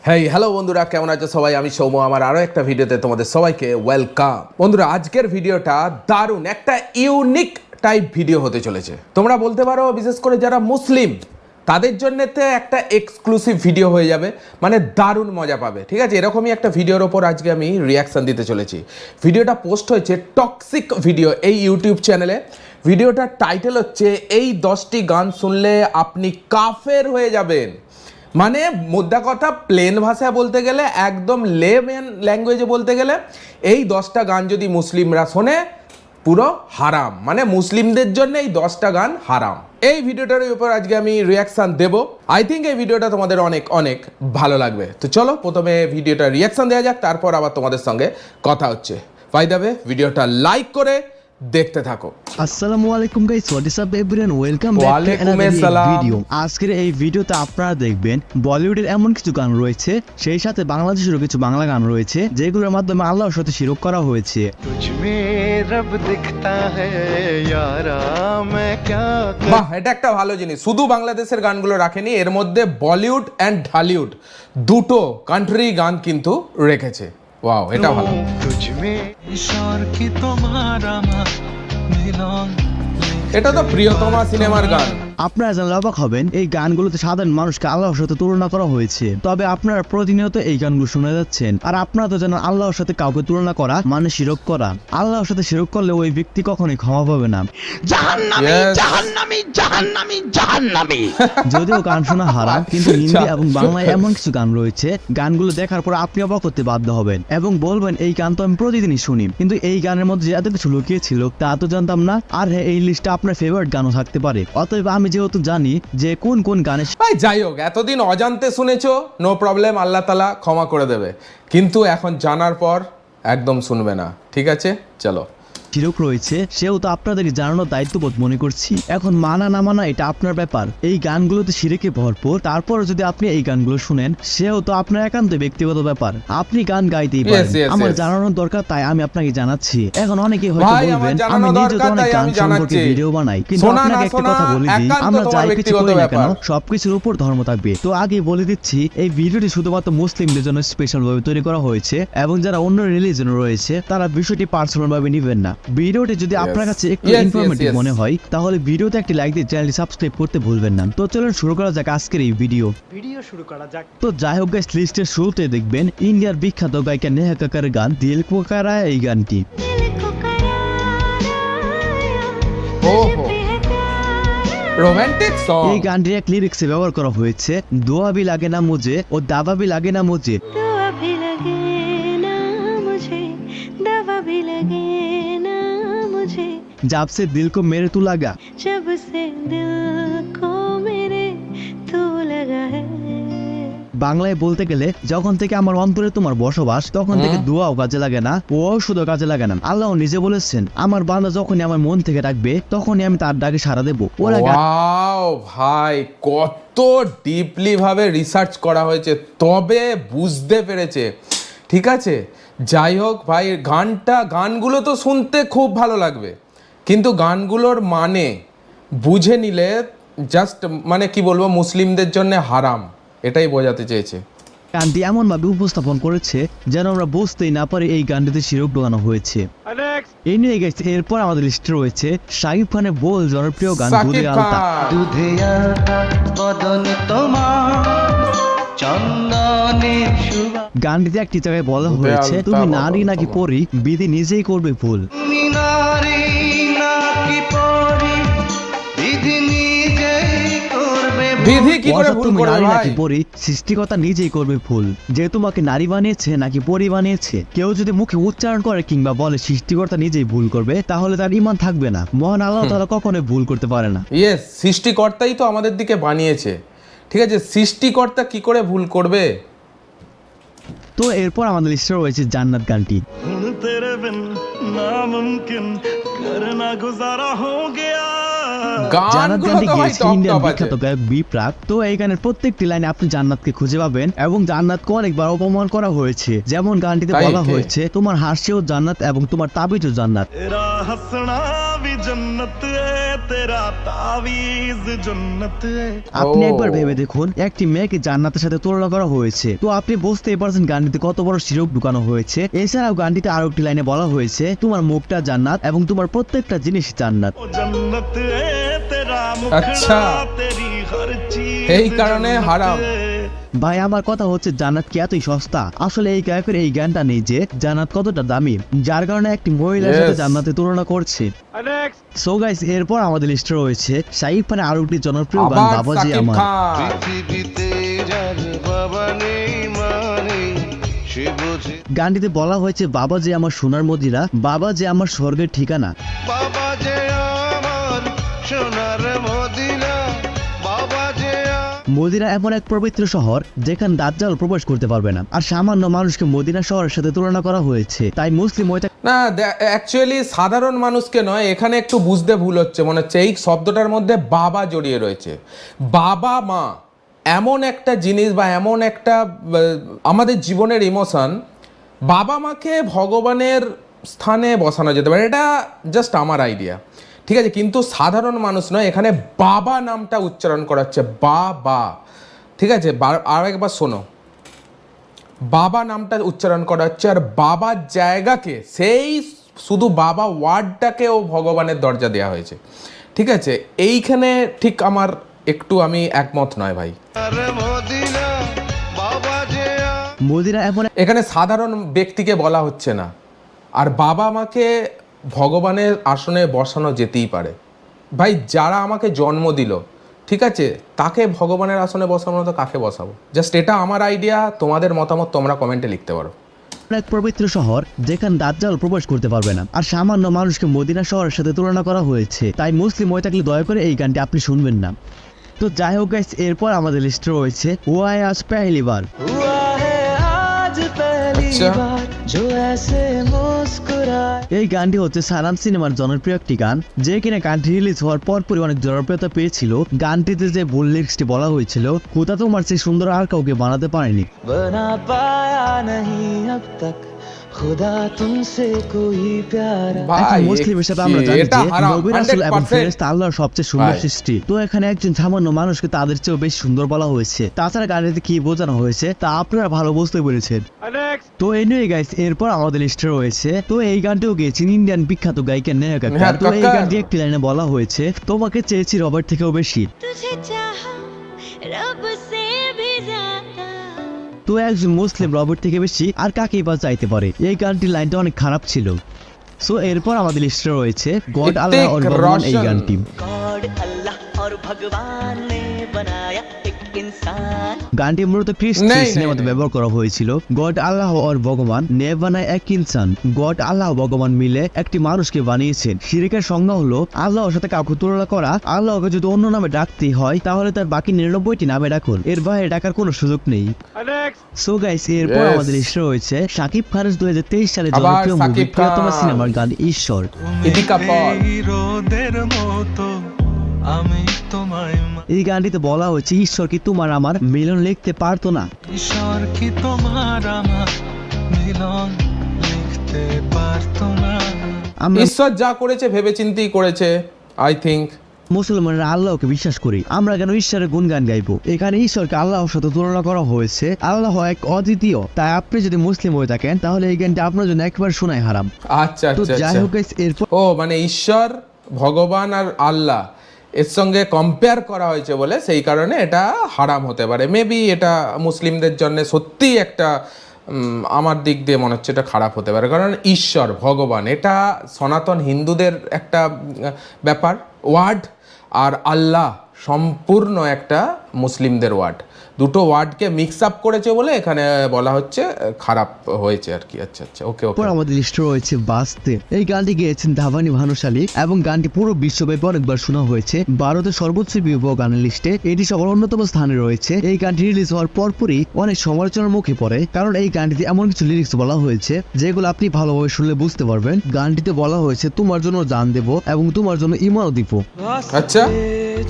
Hey hello বন্ধুরা, কেমন আছো সবাই? আমি সৌম্য, আমার আরও একটা ভিডিওতে তোমাদের সবাইকে ওয়েলকাম। বন্ধুরা, আজকের ভিডিওটা দারুণ একটা ইউনিক টাইপ ভিডিও হতে চলেছে। তোমরা বলতে পারো বিশেষ করে যারা মুসলিম তাদের জন্যতে একটা এক্সক্লুসিভ ভিডিও হয়ে যাবে, মানে দারুণ মজা পাবে। ঠিক আছে, এরকমই একটা ভিডিওর ওপর আজকে আমি রিয়াকশান দিতে চলেছি। ভিডিওটা পোস্ট হয়েছে টক্সিক ভিডিও এই ইউটিউব চ্যানেলে। ভিডিওটার টাইটেল হচ্ছে এই 10টি গান শুনলে আপনি কাফের হয়ে যাবেন। মানে মোদ্দা কথা, প্লেন ভাষায় বলতে গেলে, একদম লেমেন ল্যাঙ্গুয়েজে বলতে গেলে, এই 10টা গান যদি মুসলিমরা শোনে পুরো হারাম, মানে মুসলিমদের জন্য এই 10টা গান হারাম। এই ভিডিওটার উপর আজকে আমি রিয়াকশান দেব। আই থিঙ্ক এই ভিডিওটা তোমাদের অনেক অনেক ভালো লাগবে। তো চলো প্রথমে ভিডিওটা রিয়াকশান দেওয়া যাক, তারপর আবার তোমাদের সঙ্গে কথা হচ্ছে। বাই দ্য ওয়ে, ভিডিওটা লাইক করে দেখতে থাকো। আসসালামু আলাইকুম guys, what is up everyone, welcome back to another video. আজকের এই ভিডিওতে আপনারা দেখবেন বলিউডের এমন কিছু গান রয়েছে, সেই সাথে বাংলাদেশেরও কিছু বাংলা গান রয়েছে যেগুলোর মাধ্যমে আল্লাহর সাথে শিরক করা হয়েছে। বাহ, এটা একটা ভালো জিনিস। শুধু বাংলাদেশের গানগুলো রাখেনি, এর মধ্যে বলিউড অ্যান্ড ঢালিউড দুটো কান্ট্রি গান কিন্তু রেখেছে। ওয়াও, এটা ভালো। এটা তো প্রিয়তমা সিনেমার গান। আপনারা জানলে অবাক হবেন, এই গানগুলোতে সাধারণ মানুষকে আল্লাহর সাথে তুলনা করা হয়েছে। তবে আপনারা প্রতিনিয়ত এই গানগুলো শুনে যাচ্ছেন, আর আপনারা তো জানেন আল্লাহর সাথে কাউকে তুলনা করা মানে শিরক করা। আল্লাহর সাথে শিরক করলে ওই ব্যক্তি কখনোই ক্ষমা পাবে না। যদিও গান শোনা হারাম, কিন্তু হিন্দি এবং বাংলায় এমন কিছু গান রয়েছে, গানগুলো দেখার পর আপনি অবাক করতে বাধ্য হবেন এবং বলবেন এই গান তো আমি প্রতিদিনই শুনি, কিন্তু এই গানের মধ্যে যে এত কিছু লুকিয়ে ছিল তা তো জানতাম না। আর হ্যাঁ, এই লিস্টে আপনার ফেভারিট গানও থাকতে পারে। অতএব আমি যেহেতু জানি যে কোন কোন গানে, যাই হোক, এতদিন অজান্তে শুনেছো, নো প্রবলেম, আল্লাহ তাআলা ক্ষমা করে দেবে। কিন্তু এখন জানার পর একদম শুনবে না, ঠিক আছে? চলো। শিরক রয়েছে সেও তো আপনাদেরকে জানানোর দায়িত্ববোধ মনে করছি। এখন মানা না মানা এটা আপনার ব্যাপার। এই গানগুলোতে শিরকে ভরপুর, তারপর যদি আপনি এই গানগুলো শুনেন সেও তো আপনার একান্ত ব্যক্তিগত ব্যাপার। আপনি গান গাইতেই পারেন, আমার জানানোর দরকার তাই আমি আপনাকে জানাচ্ছি। এখন অনেকে হয়তো বলবেন আমি নিজে তো অনেক গান সম্পর্কে ভিডিও বানাই, কিন্তু আপনাকে একটা কথা বলে দিই, আমরা যাই কিছু করি না কেন সবকিছুর উপর ধর্ম থাকবে। তো আগে বলে দিচ্ছি, এই ভিডিওটি শুধুমাত্র মুসলিমদের জন্য স্পেশাল ভাবে তৈরি করা হয়েছে এবং যারা অন্য রিলিজিয়ন রয়েছে তারা বিষয়টি পার্সোনাল ভাবে নেবেন না। ভিডিওটি যদি আপনার কাছে একটু ইনফরমেটিভ মনে হয় তাহলে ভিডিওতে একটি লাইক দিয়ে চ্যানেলটি সাবস্ক্রাইব করতে ভুলবেন না। তো চলুন শুরু করা যাক আজকের এই ভিডিও শুরু করা যাক। তো যাই হোক গাইস, লিস্টের শুরুতে দেখবেন ইন্ডিয়ার বিখ্যাত গায়িকা নেহা কক্করের গান দিল কো कराया। এই গানটি রোমান্টিক সং। এই গানটির এক লিরিক্সে ব্যবহার করা হয়েছে দোয়া ভি লাগে না মুঝে ও দাবা ভি লাগে না মুঝে। जब से दिल को मेरे तू लगा, जब से दिल को मेरे तू लगा है। বাংলায় বলতে গেলে যখন থেকে আমার অন্তরে তোমার বসবাস তখন থেকে দোয়াও কাজে লাগে না, ও শুধু কাজে লাগে না। আল্লাহ নিজে বলেছেন আমার বান্দা যখনই আমার মন থেকে ডাকবে তখনই আমি তার ডাকে সাড়া দেব। ওয়াও ভাই, কত ডিপলি ভাবে রিসার্চ করা হয়েছে, তবে বুঝতে পেরেছে। ঠিক আছে, যাই হোক ভাই, গানগুলো তো শুনতে খুব ভালো লাগবে, কিন্তু গানগুলোর মানে বুঝে নিলে জাস্ট মানে কি বলবো, মুসলিমদের জন্য হারাম, এটাই বোঝাতে চেয়েছে। গানটি এমন ভাবে উপস্থাপন করেছে যেন আমরা বুঝতেই না পারি এই গানটিতে শিরক ঢোকানো হয়েছে। এই নিয়ে গেছে এরপর আমাদের লিস্টে রয়েছে শাকিব খানের বহুল জনপ্রিয় গান দুধে আলতা। গানটিতে একটি জায়গায় বলা হয়েছে তুমি নারী নাকি পরী, বিধি নিজেই করবে ভুল। সৃষ্টিকর্তা নিজেই করবে ভুল, যে তোমাকে নারী বানিয়েছে নাকি পরী বানিয়েছে। কেউ যদি মুখে উচ্চারণ করে কিংবা বলে সৃষ্টিকর্তা নিজেই ভুল করবে তাহলে তার ঈমান থাকবে না। মহান আল্লাহ তাআলা কখনোই ভুল করতে পারে না। ইয়েস, সৃষ্টিকর্তাই তো আমাদের দিকে বানিয়েছে, ঠিক আছে? সৃষ্টিকর্তা কি করে ভুল করবে? তো এরপর আমাদের লিস্টে রয়েছে জান্নাত গানটি। জান্নাত গানটি গেয়েছে ইন্ডিয়ান বিখ্যাত গায়ক বি প্রাক। তো এই গানের প্রত্যেকটি লাইনে আপনি জান্নাতকে খুঁজে পাবেন এবং জান্নাতকে অনেকবার অপমান করা হয়েছে। যেমন গানটিতে বলা হয়েছে তোমার হাসিও জান্নাত এবং তোমার তাবিজও জান্নাত। तेरा तावीज़ जन्नत है। আপনি ও। একবার ভেবে দেখুন, একটি মেয়েকে জান্নাতের সাথে তুলনা করা হয়েছে, তো আপনি বুঝতেই পারছেন গানটিতে কত বড় শিরক ঢুকানো হয়েছে। এছাড়াও গানটিতে আরো একটি লাইনে বলা হয়েছে, তোমার মুখটা জান্নাত এবং তোমার প্রত্যেকটা জিনিস জান্নাত। ओ जन्नत है तेरा अच्छा। मुखड़ा, तेरी हर चीज এই কারণে जन्नत হারাম। है। ভাই আমার কথা হচ্ছে, জান্নাত কি এতই সস্তা? আসলে এই গায়কের এই গানটা নেই যে জান্নাত কতটা দামি, যার কারণে একটি মহিলার সাথে Yes. জান্নাতে তুলনা করছে। সো গাইস, এরপর আমাদের লিস্টে রয়েছে শাকিব খানের আরো একটি জনপ্রিয় গান আবার বাবাজি সাকিব আমার। খান। পৃথিবীতে যার বাবা নেই মা নেই সে বোঝে গানটিতে বলা হয়েছে, বাবা যে আমার সোনার মদিরা, বাবা যে আমার স্বর্গের ঠিকানা। বাবা যে আমার সোনার মদিনা বাবা যে মদিনা এমন এক পবিত্র শহর যেখানে দাজ্জাল প্রবেশ করতে পারবে না, আর সামান্য মানুষকে মদিনা শহরের সাথে তুলনা করা হয়েছে। তাই মুসলিম ওইটা না, অ্যাকচুয়ালি সাধারণ মানুষকে নয়, এখানে একটু বুঝতে ভুল হচ্ছে, মনে হচ্ছে এই শব্দটার মধ্যে বাবা জড়িয়ে রয়েছে। বাবা মা এমন একটা জিনিস বা এমন একটা আমাদের জীবনের ইমোশন, বাবা মাকে ভগবানের স্থানে বসানো যেতে পারে, এটা জাস্ট আমার আইডিয়া, ঠিক আছে? কিন্তু সাধারণ মানুষ নয়, এখানে বাবা নামটা উচ্চারণ করা হচ্ছে, বাবা, ঠিক আছে? আর একবার শোনো, বাবা নামটা উচ্চারণ করা হচ্ছে, আর বাবার জায়গাকে, সেই শুধু বাবা ওয়ার্ডটাকেও ভগবানের দরজা দেওয়া হয়েছে, ঠিক আছে? এইখানে ঠিক আমার একটু আমি একমত নয় ভাই। মদিনা বাবা যে মদিনা এমন এখানে সাধারণ ব্যক্তিকে বলা হচ্ছে না, আর বাবা মাকে ভগবানের আসনে বসানো যেতেই পারে। ভাই, যারা আমাকে জন্ম দিল, ঠিক আছে, তাকে ভগবানের আসনে বসানো, তো কাকে বসাবো? জাস্ট এটা আমার আইডিয়া, তোমাদের মতামত তোমরা কমেন্টে লিখতে পারো। এক পবিত্র শহর যেখানে দাজ্জাল প্রবেশ করতে পারবে না, আর সামান্য মানুষকে মদিনা শহরের সাথে তুলনা করা হয়েছে। তাই মুসলিম হয়ে থাকলে দয়া করে এই গানটি আপনি শুনবেন না। তো যাই হোক গাইস, এরপর আমাদের লিস্টে রয়েছে ও আয় আজ পেহলি বার। हुआ है आज पहली अच्छा। बार जो ऐसे मुस्कुराए। এই গানটি হচ্ছে সালাম সিনেমার জনপ্রিয় একটি গান, যে কিনা গানটি রিলিজ হওয়ার পরপরই অনেক জনপ্রিয়তা পেয়েছিল। গানটিতে যে ভুল লিরিক্সটি বলা হয়েছিল, খোদা তোমার সেই সুন্দর আর কাউকে বানাতে পারেনি। बना पाया नहीं अब तक खुदा तुमसे कोई प्यारा। এখন ভাই, মুসলিম হিসেবে আমরা জানি এটা যে হারাম, নবী রাসূল এবং 100%। ফেরেশতা আল্লাহর সবচেয়ে সুন্দর ভাই। সৃষ্টি। তো এখানে একজন সামান্য মানুষকে তাদের চেয়েও বেশি সুন্দর বলা হয়েছে। তাছাড়া গানটিতে কি বোঝানো হয়েছে তা আপনারা ভালো বুঝতে পেরেছেন। তো এনিওয়ে গাইস, এরপর আমাদের লিস্টে রয়েছে, তো এই গানটিও গেয়েছেন ইন্ডিয়ান বিখ্যাত গায়িকা নেহা নেহা কক্কর। তো এই কক্কর। গানটি একটি লাইনে বলা হয়েছে, তোমাকে চেয়েছি রবের থেকেও বেশি। तुझे चाहा रब से भी ज्यादा। তো একজন মুসলিম রবের থেকে বেশি আর কাকেই বা চাইতে পারে? এই গানটির লাইনটা অনেক খারাপ ছিল। সো এরপর আমাদের লিস্টে রয়েছে গড আল্লাহ और ভগবান এই রোশন। গানটি। गॉड अल्लाह और भगवान ने बनाया एक इंसान। গানটি মূলত ক্রিস নেই, সিনেমাতে নেই। ব্যবহার করা হয়েছিল। গড আল্লাহ और ভগবান নে বানায় এক ইনসান। গড আল্লাহ ভগবান মিলে একটি মানুষকে বানিয়েছেন। শিরকের সংজ্ঞা হলো আল্লাহর সাথে কাউকে তুলনা করা। আল্লাহকে যদি অন্য নামে ডাকতেই হয়, তাহলে তার বাকি 99টি নামে ডাকুন, এর বাইরে ডাকার কোনো সুযোগ নেই। সো গাইস, এরপর Yes. আমাদের লিস্টে রয়েছে শাকিব খানের 2023 সালে আবার জনপ্রিয় মুভি শাকিব প্রিয়তমা খান। সিনেমার গান ঈশ্বর। ইদিকা পল। এই রোদের মতো আমি তোমায় এই গানটিতে বলা হয়েছে, ঈশ্বর কি তোমার আমার মিলন লিখতে পারতো না? ঈশ্বর কি তোমার আমার মিলন লিখতে পারতো না? আমরা ঈশ্বর যা করেছে ভেবেচিন্তেই করেছে, আই থিঙ্ক। মুসলমানরা আল্লাহকে বিশ্বাস করি, আমরা কেন ঈশ্বরের গুণগান গাইবো? এখানে ঈশ্বরকে আল্লাহর সাথে তুলনা করা হয়েছে। আল্লাহ এক অদ্বিতীয়, তাই আপনি যদি মুসলিম হয়ে থাকেন তাহলে এই গানটি আপনার জন্য একবার শোনাই হারাম। আচ্ছা তো আচ্ছা যাই আচ্ছা। হোক guys, এরপর ও মানে ঈশ্বর, ভগবান আর আল্লাহ এর সঙ্গে কম্পেয়ার করা হয়েছে বলে সেই কারণে এটা হারাম হতে পারে। মেবি এটা মুসলিমদের জন্য সত্যিই একটা আমার দিক দিয়ে মনে হচ্ছে এটা খারাপ হতে পারে, কারণ ঈশ্বর ভগবান এটা সনাতন হিন্দুদের একটা ব্যাপার ওয়ার্ড, আর আল্লাহ সম্পূর্ণ একটা মুসলিমদের ওয়ার্ড। দুটো ওয়ার্ডকে মিক্স আপ করেছে বলে এখানে বলা হচ্ছে খারাপ হয়েছে আর কি। আচ্ছা আচ্ছা, ওকে ওকে। আমাদের লিস্টে রয়েছে বাস্তে। এই গানটি গেয়েছেন ধাবানি ভানুশালী এবং গানটি পুরো বিশ্বব্যাপী অনেকবার শোনা হয়েছে। ভারতের সর্বোচ্চ বিবাহ গানের লিস্টে এটি সবার অন্যতম স্থানে রয়েছে। এই গানটি রিলিজ হওয়ার পরপরই অনেক সমালোচনার মুখে পড়ে, কারণ এই গানটিতে এমন কিছু লিরিক্স বলা হয়েছে যেগুলো আপনি ভালোভাবে শুনলে বুঝতে পারবেন। গানটিতে বলা হয়েছে, তোমার জন্য জান দেব এবং তোমার জন্য ইমানও দিব। আচ্ছা।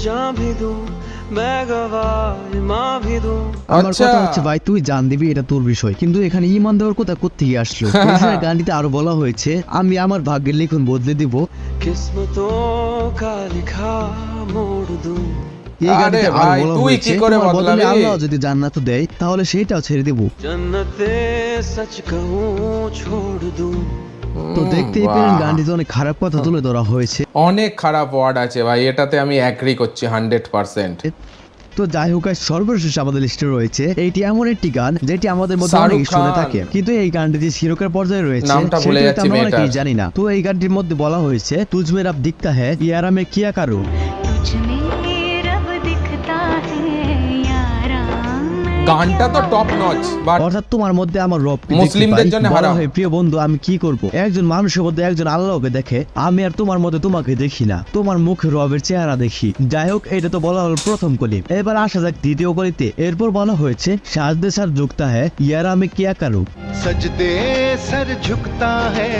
जान भी दूं मैं गवाह माँ भी दूं আমার আচ্ছা। কথা হচ্ছে ভাই তুই জান দিবি এটা তোর বিষয়, কিন্তু এখানে ইমান দেওয়ার কথা কোত্থেকে আসলো? এছাড়া গানটিতে আরো বলা হয়েছে আমি আমার ভাগ্যের লিখন বদলে দিব। किस्मतों का लिखा मोड़ दूं এই আরে গানটিতে আরো ভাই, বলা তুই হয়েছে কি করে তোমার বদলে বদলাবি? আল্লাহ যদি জান্নাত দেয় তাহলে সেটাও ছেড়ে দেব। जन्नते सच कहूँ छोड़ दूं তো দেখতেই পেলেন বাহ। গানটিতে অনেক খারাপ কথা তুলে ধরা হয়েছে। অনেক খারাপ ওয়ার্ড আছে ভাই, এটাতে আমি অ্যাগ্রি করছি 100%। তো যাই হোক আজ সর্বশেষ আমাদের লিস্টে রয়েছে এইটি এমন একটি গান যেটি আমাদের মধ্যে শাহরুখ অনেকে শুনে খান। থাকে, কিন্তু এই গানটি যে শিরোকের পর্যায়ে রয়েছে নামটা ভুলে সেটা যাচ্ছি আমরা মেয়েটার। অনেকেই জানি না। তো এই গানটির মধ্যে বলা হয়েছে তুঝ মে রব দিখতা হ্যায় ইয়ারা মে কিয়া কারু। तुझ में रब दिखता है यारा मैं গানটা তো টপ নচ, বাট অর্থাৎ তোমার মধ্যে আমার রব মুসলিমদের জন্য হারাম। প্রিয় বন্ধু আমি কি করব, একজন মানুষের মধ্যে একজন আল্লাহকে দেখে, আমি আর তোমার মধ্যে তোমাকে দেখি না, তোমার মুখে রবের চেহারা দেখি। যাই হোক এটা তো বলা হলো প্রথম কলি, এবার আসা যাক দ্বিতীয় কলিতে। এরপর বলা হয়েছে সাজদে সার ঝুঁকতা হ্যায় ইয়ারা আমি কিয়া কারু। सजदे सर झुकता है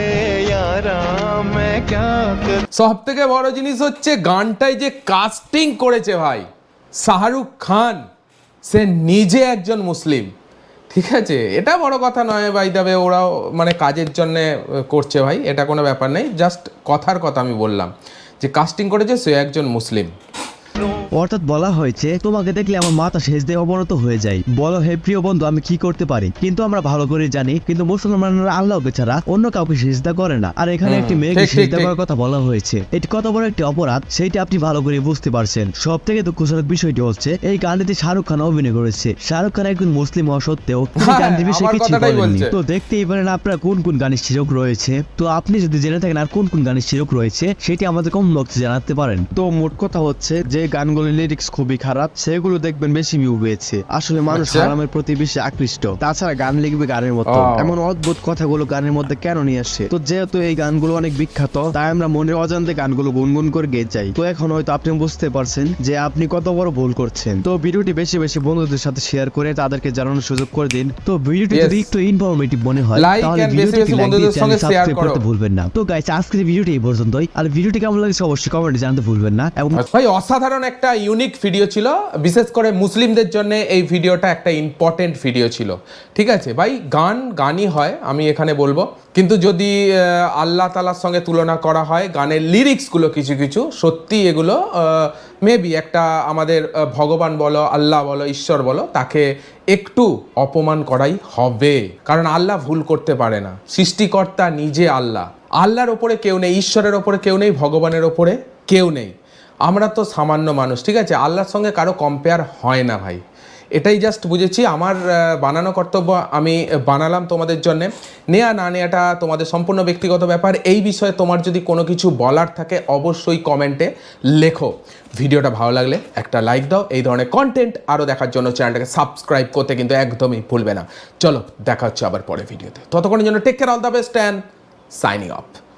यारा मैं क्या कर সব থেকে বড় জিনিস হচ্ছে গানটায় যে কাস্টিং করেছে ভাই শাহরুখ খান, সে নিজে একজন মুসলিম। ঠিক আছে, এটা বড় কথা নয় ভাই, তবে ওরাও মানে কাজের জন্য করছে ভাই, এটা কোনো ব্যাপার নেই, জাস্ট কথার কথা আমি বললাম যে কাস্টিং করেছে সে একজন মুসলিম। অর্থাৎ বলা হয়েছে তোমাকে দেখলে আমার মাথা সেজদায় অবনত হয়ে যায়, বলো হে প্রিয় বন্ধু আমি কি করতে পারি। কিন্তু আমরা ভালো করে জানি কিন্তু মুসলমানরা আল্লাহকে ছাড়া অন্য কাউকে সেজদা করে না। আর এখানে একটি মেয়েকে ঠিক, ঠিক, সেজদা ঠিক। করার কথা বলা হয়েছে, এটি কত বড় একটি অপরাধ সেটা আপনি ভালো করে বুঝতে পারছেন। সব থেকে দুঃখজনক বিষয়টি হচ্ছে এই গানটিতে শাহরুখ খান অভিনয় করেছে। শাহরুখ খান একজন মুসলিম হওয়া সত্ত্বেও তিনি হ্যাঁ, গানটির বিষয়ে আমার কিছু কথাটাই বলেননি। বলছে। তো দেখতেই পারেন আপনারা কোন কোন গানের শিরক রয়েছে। তো আপনি যদি জেনে থাকেন আর কোন কোন গানের শিরক রয়েছে সেটি আমাদের কমেন্ট বক্সে জানাতে পারেন। তো মোট কথা হচ্ছে যে গানগুলোর লিরিক্স খুবই খারাপ সেগুলো দেখবেন বেশি ভিউ পেয়েছে। আসলে মানুষ আচ্ছা। হারামের প্রতি বেশি আকৃষ্ট, তাছাড়া গান লিখবে গানের মতো, ও। এমন অদ্ভুত কথাগুলো গানের মধ্যে কেন নিয়ে আসে? তো যেহেতু এই গানগুলো অনেক বিখ্যাত তাই আমরা মনের অজান্তে গানগুলো গুনগুন করে গেয়ে যাই। তো এখন হয়তো আপনি বুঝতে পারছেন যে আপনি কত বড় ভুল করছেন। তো ভিডিওটি বেশি বেশি বন্ধুদের সাথে শেয়ার করে তাদেরকে জানানোর সুযোগ করে দিন। তো ভিডিওটি Yes. যদি একটু ইনফরমেটিভ মনে হয় Like তাহলে and বেশি ভিডিওটি বেশি লাইক দিয়ে বন্ধুদের চ্যানেল সঙ্গে share সাবস্ক্রাইব করো। করতে ভুলবেন না। তো গাইস আজকের ভিডিওটি এই পর্যন্তই। আর ভিডিওটি কেমন লাগছে অবশ্যই কমেন্টে জানাতে ভুলবেন না। এবং ভাই অসাধারণ একটা ইউনিক ভিডিও ছিল, বিশেষ করে মুসলিমদের জন্য এই ভিডিওটা একটা ইম্পর্টেন্ট ভিডিও ছিল। ঠিক আছে ভাই, গানই হয় আমি এখানে বলবো, কিন্তু যদি আল্লাহ তাআলার সঙ্গে তুলনা করা হয় গানের লিরিক্সগুলো কিছু কিছু সত্যি এগুলো মেবি একটা আমাদের ভগবান বলো আল্লাহ বলো ঈশ্বর বলো তাকে একটু অপমান করাই হবে, কারণ আল্লাহ ভুল করতে পারে না, সৃষ্টিকর্তা নিজে আল্লাহ, আল্লাহর ওপরে কেউ নেই, ঈশ্বরের ওপরে কেউ নেই, ভগবানের ওপরে কেউ নেই, আমরা তো সামান্য মানুষ। ঠিক আছে, আল্লাহর সঙ্গে কারো কম্পেয়ার হয় না ভাই, এটাই জাস্ট বুঝেছি। আমার বানানো কর্তব্য আমি বানালাম তোমাদের জন্যে, নেয়া না নেয়াটা তোমাদের সম্পূর্ণ ব্যক্তিগত ব্যাপার। এই বিষয়ে তোমার যদি কোনো কিছু বলার থাকে অবশ্যই কমেন্টে লেখো। ভিডিওটা ভালো লাগলে একটা লাইক দাও, এই ধরনের কন্টেন্ট আরও দেখার জন্য চ্যানেলটাকে সাবস্ক্রাইব করতে কিন্তু একদমই ভুলবে না। চলো দেখা হচ্ছে আবার পরে ভিডিওতে, ততক্ষণের জন্য take care, all the best and signing of.